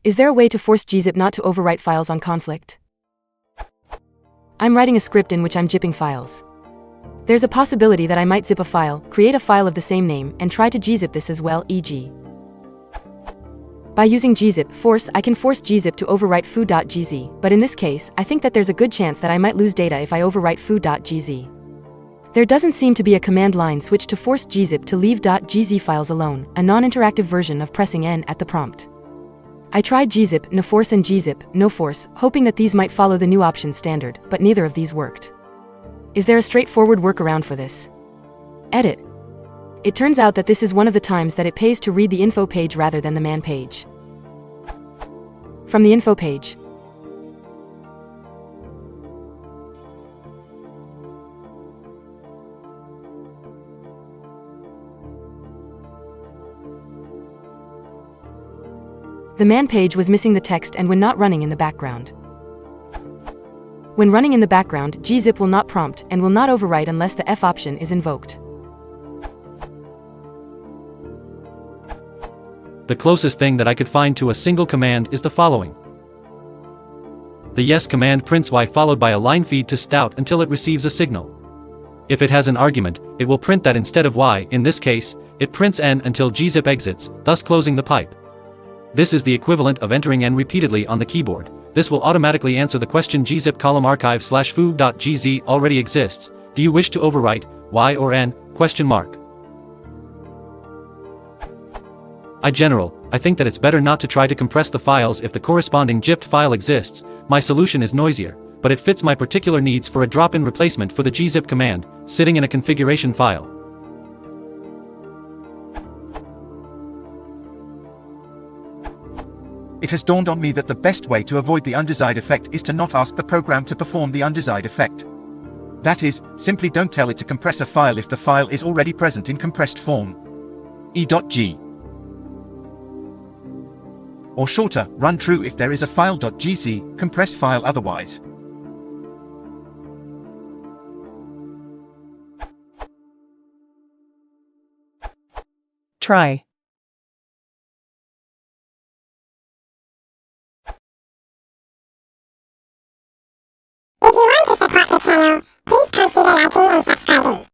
Is there a way to force Gzip not to overwrite files on conflict? I'm writing a script in which I'm zipping files. There's a possibility that I might zip a file, create a file of the same name, and try to gzip this as well, e.g. By using gzip force, I can force gzip to overwrite foo.gz, but in this case, I think that there's a good chance that I might lose data if I overwrite foo.gz. There doesn't seem to be a command line switch to force gzip to leave .gz files alone, a non-interactive version of pressing N at the prompt. I tried gzip, no force and gzip, no force, hoping that these might follow the new options standard, but neither of these worked. Is there a straightforward workaround for this? Edit. It turns out that this is one of the times that it pays to read the info page rather than the man page. From the info page. The man page was missing the text and when not running in the background. When running in the background, gzip will not prompt and will not overwrite unless the F option is invoked. The closest thing that I could find to a single command is the following. The yes command prints y followed by a line feed to stout until it receives a signal. If it has an argument, it will print that instead of y, in this case, it prints n until gzip exits, thus closing the pipe. This is the equivalent of entering n repeatedly on the keyboard. This will automatically answer the question gzip column archive/foo.gz already exists. Do you wish to overwrite y or n? I think that it's better not to try to compress the files if the corresponding zipped file exists. My solution is noisier, but it fits my particular needs for a drop-in replacement for the gzip command, sitting in a configuration file. It has dawned on me that the best way to avoid the undesired effect is to not ask the program to perform the undesired effect. That is, simply don't tell it to compress a file if the file is already present in compressed form. e.g. Or shorter, run true if there is a file.gz, compress file otherwise. Try. If you want to support the channel, please consider liking and subscribing.